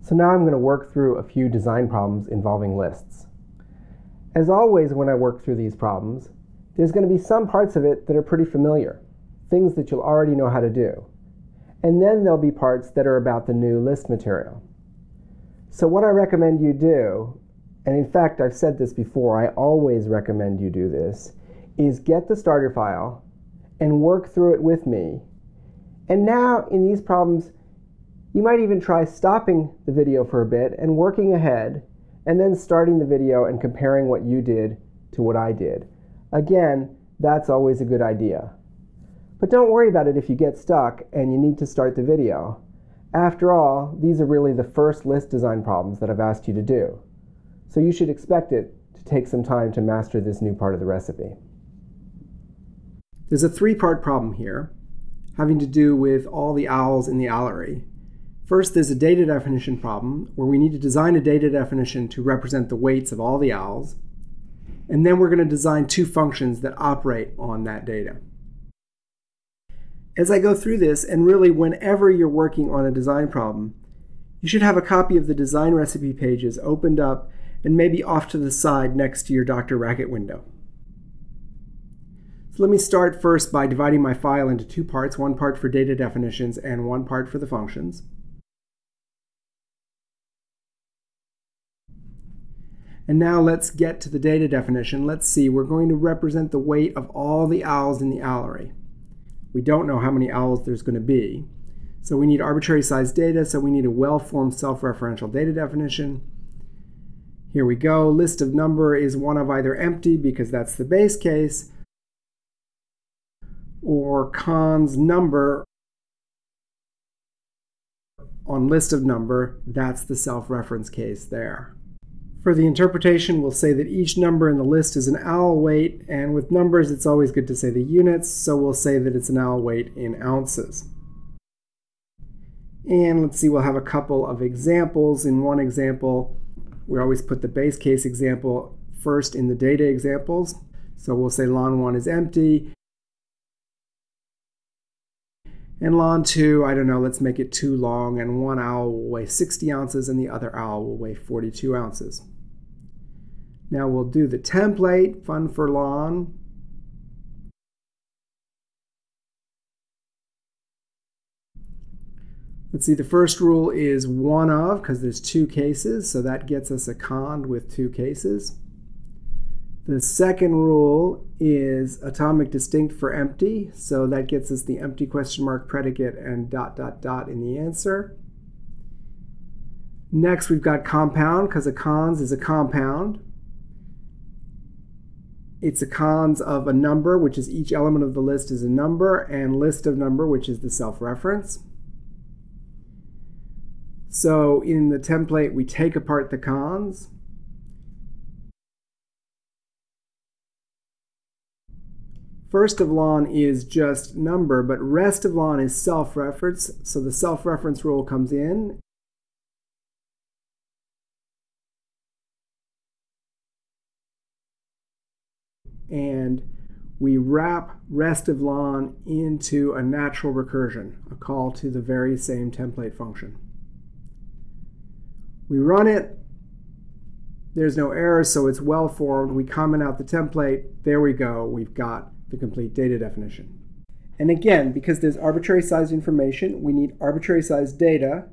So now I'm going to work through a few design problems involving lists. As always, when I work through these problems, there's going to be some parts of it that are pretty familiar, things that you'll already know how to do. And then there'll be parts that are about the new list material. So what I recommend you do, and in fact I've said this before, I always recommend you do this, is get the starter file and work through it with me. And now in these problems, you might even try stopping the video for a bit and working ahead, and then starting the video and comparing what you did to what I did. Again, that's always a good idea. But don't worry about it if you get stuck and you need to start the video. After all, these are really the first list design problems that I've asked you to do. So you should expect it to take some time to master this new part of the recipe. There's a three-part problem here, having to do with all the owls in the owlery. First, there's a data definition problem where we need to design a data definition to represent the weights of all the owls. And then we're going to design two functions that operate on that data. As I go through this, and really whenever you're working on a design problem, you should have a copy of the design recipe pages opened up and maybe off to the side next to your Dr. Racket window. So let me start first by dividing my file into two parts, one part for data definitions and one part for the functions. And now let's get to the data definition. Let's see, we're going to represent the weight of all the owls in the owlery. We don't know how many owls there's going to be. So we need arbitrary sized data, so we need a well-formed self-referential data definition. Here we go. List of number is one of either empty, because that's the base case, or cons number on list of number. That's the self-reference case there. For the interpretation, we'll say that each number in the list is an owl weight, and with numbers it's always good to say the units, so we'll say that it's an owl weight in ounces. And let's see, we'll have a couple of examples. In one example, we always put the base case example first in the data examples. So we'll say ln 1 is empty, and ln 2, I don't know, let's make it too long, and one owl will weigh 60 ounces and the other owl will weigh 42 ounces. Now we'll do the template, fun for ln. Let's see, the first rule is one of, because there's two cases, so that gets us a cond with two cases. The second rule is atomic distinct for empty, so that gets us the empty question mark predicate and ... in the answer. Next we've got compound, because a cons is a compound. It's a cons of a number, which is each element of the list is a number, and list of number, which is the self-reference. So in the template, we take apart the cons. First of ln is just number, but rest of ln is self-reference, so the self-reference rule comes in. And we wrap rest of ln into a natural recursion, a call to the very same template function. We run it, there's no error, so it's well formed. We comment out the template, there we go, we've got the complete data definition. And again, because there's arbitrary sized information, we need arbitrary sized data,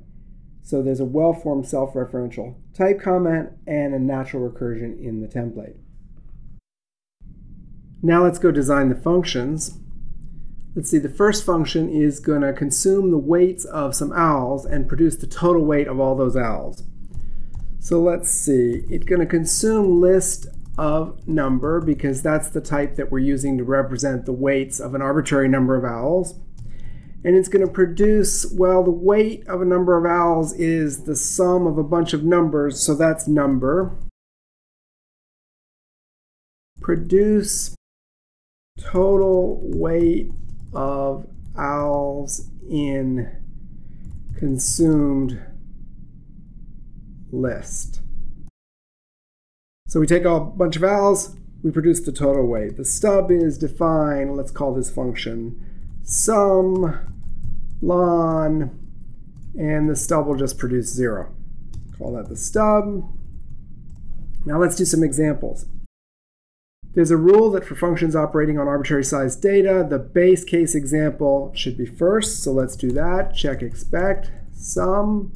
so there's a well-formed self-referential type comment and a natural recursion in the template. Now let's go design the functions. Let's see, the first function is going to consume the weights of some owls and produce the total weight of all those owls. So let's see, it's going to consume list of number, because that's the type that we're using to represent the weights of an arbitrary number of owls. And it's going to produce, well, the weight of a number of owls is the sum of a bunch of numbers, so that's number. Produce total weight of owls in consumed list. So we take a bunch of owls, we produce the total weight. The stub is defined, let's call this function sum ln, and the stub will just produce 0. Call that the stub. Now let's do some examples. There's a rule that for functions operating on arbitrary sized data, the base case example should be first. So let's do that. Check expect. Sum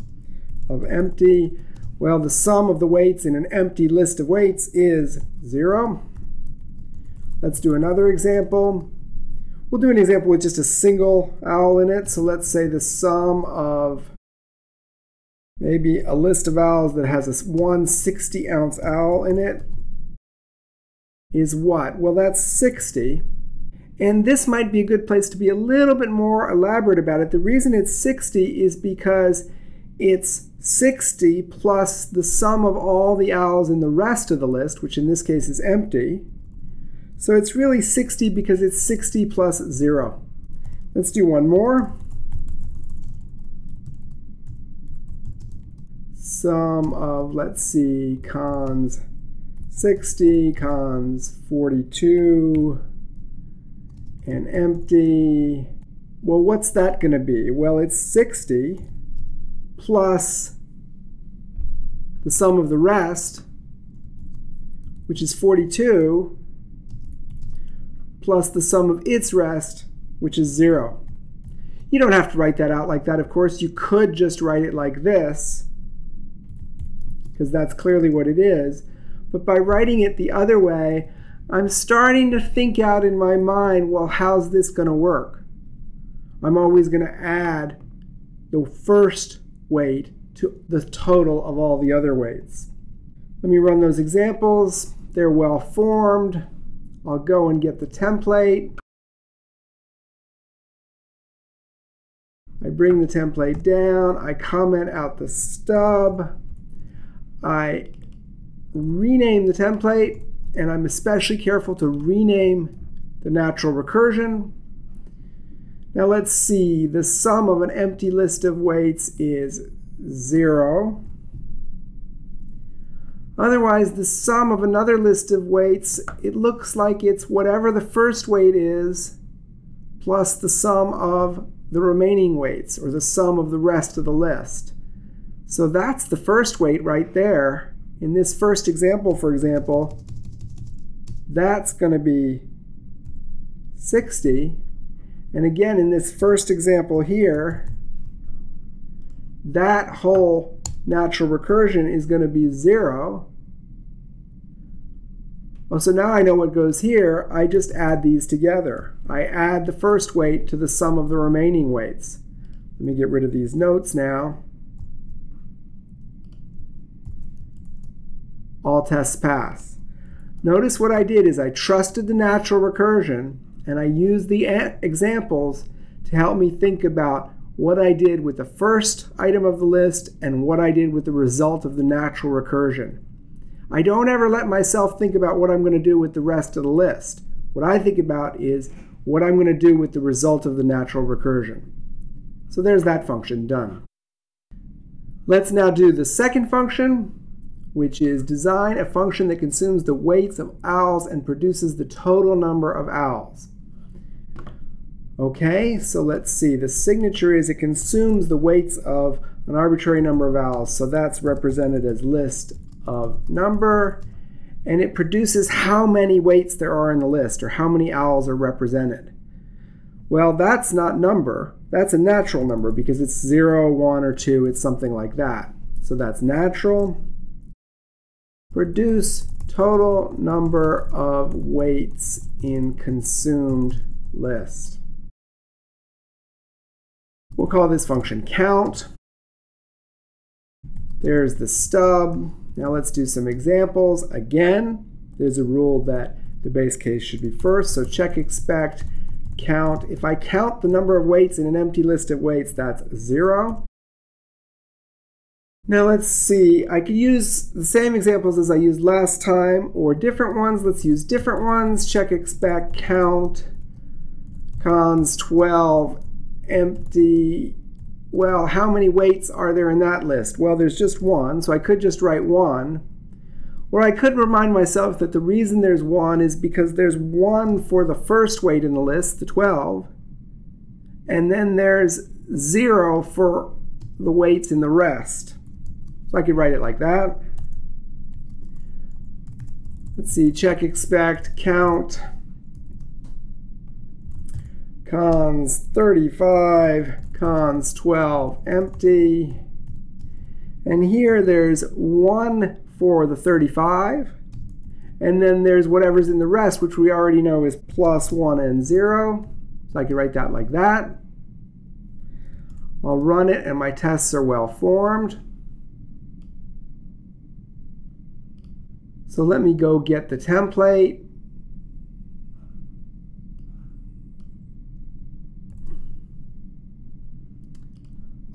of empty. Well, the sum of the weights in an empty list of weights is 0. Let's do another example. We'll do an example with just a single owl in it. So let's say the sum of maybe a list of owls that has a 160-ounce owl in it is what? Well, that's 60. And this might be a good place to be a little bit more elaborate about it. The reason it's 60 is because it's 60 plus the sum of all the owls in the rest of the list, which in this case is empty. So it's really 60 because it's 60 plus 0. Let's do one more. Sum of, let's see, cons 60, cons 42, and empty. Well, what's that going to be? Well, it's 60 plus the sum of the rest, which is 42, plus the sum of its rest, which is 0. You don't have to write that out like that, of course. You could just write it like this, because that's clearly what it is. But by writing it the other way, I'm starting to think out in my mind, well, how's this going to work? I'm always going to add the first weight to the total of all the other weights. Let me run those examples. They're well formed. I'll go and get the template. I bring the template down. I comment out the stub. I rename the template, and I'm especially careful to rename the natural recursion. Now let's see, the sum of an empty list of weights is 0. Otherwise, the sum of another list of weights, it looks like it's whatever the first weight is plus the sum of the remaining weights, or the sum of the rest of the list. So that's the first weight right there. In this first example, for example, that's going to be 60. And again, in this first example here, that whole natural recursion is going to be 0. Oh, so now I know what goes here. I just add these together. I add the first weight to the sum of the remaining weights. Let me get rid of these notes now. All tests pass. Notice what I did is I trusted the natural recursion, and I used the examples to help me think about what I did with the first item of the list and what I did with the result of the natural recursion. I don't ever let myself think about what I'm going to do with the rest of the list. What I think about is what I'm going to do with the result of the natural recursion. So there's that function done. Let's now do the second function, which is design a function that consumes the weights of owls and produces the total number of owls. Okay, so let's see. The signature is it consumes the weights of an arbitrary number of owls. So that's represented as list of number. And it produces how many weights there are in the list, or how many owls are represented. Well, that's not number. That's a natural number because it's 0, 1, or 2. It's something like that. So that's natural. Produce total number of weights in consumed list. We'll call this function count. There's the stub. Now let's do some examples. Again, there's a rule that the base case should be first, so check expect count. If I count the number of weights in an empty list of weights, that's 0. Now let's see, I could use the same examples as I used last time, or different ones. Let's use different ones. Check expect count, cons 12, empty. Well, how many weights are there in that list? Well, there's just 1, so I could just write 1. Or I could remind myself that the reason there's 1 is because there's 1 for the first weight in the list, the 12, and then there's 0 for the weights in the rest. So I could write it like that. Let's see, check, expect, count. Cons 35, cons 12, empty. And here there's 1 for the 35. And then there's whatever's in the rest, which we already know is plus 1 and 0. So I can write that like that. I'll run it, and my tests are well formed. So let me go get the template.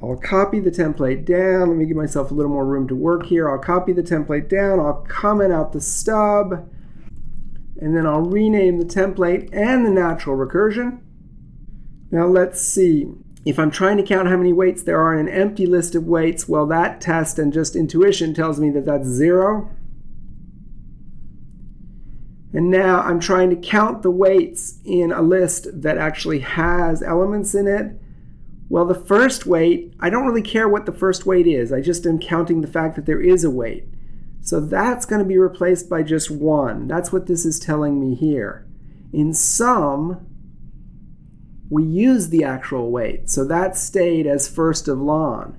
I'll copy the template down. Let me give myself a little more room to work here. I'll copy the template down. I'll comment out the stub. And then I'll rename the template and the natural recursion. Now let's see. If I'm trying to count how many weights there are in an empty list of weights, well, that test and just intuition tells me that that's 0. And now I'm trying to count the weights in a list that actually has elements in it. Well, the first weight, I don't really care what the first weight is. I just am counting the fact that there is a weight. So that's going to be replaced by just 1. That's what this is telling me here. In sum, we use the actual weight. So that stayed as first of ln.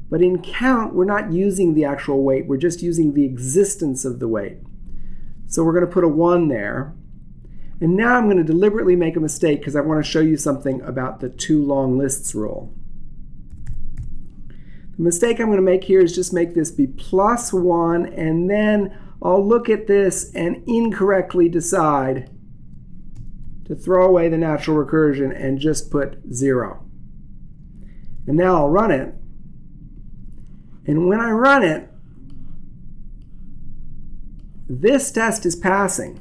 But in count, we're not using the actual weight. We're just using the existence of the weight. So we're going to put a 1 there. And now I'm going to deliberately make a mistake because I want to show you something about the two long lists rule. The mistake I'm going to make here is just make this be plus 1, and then I'll look at this and incorrectly decide to throw away the natural recursion and just put 0. And now I'll run it. And when I run it, this test is passing.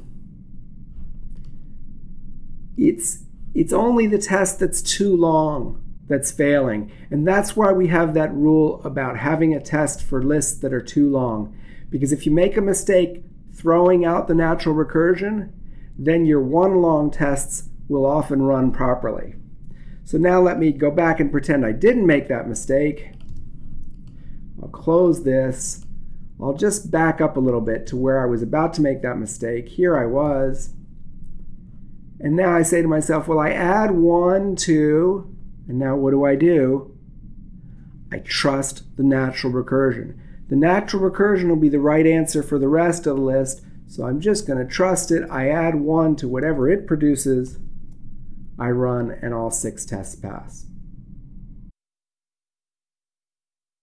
It's only the test that's too long that's failing. And that's why we have that rule about having a test for lists that are too long. Because if you make a mistake throwing out the natural recursion, then your 1 long tests will often run properly. So now let me go back and pretend I didn't make that mistake. I'll close this. I'll just back up a little bit to where I was about to make that mistake. Here I was. And now I say to myself, well, I add 1, 2, and now what do? I trust the natural recursion. The natural recursion will be the right answer for the rest of the list, so I'm just going to trust it. I add 1 to whatever it produces. I run, and all 6 tests pass.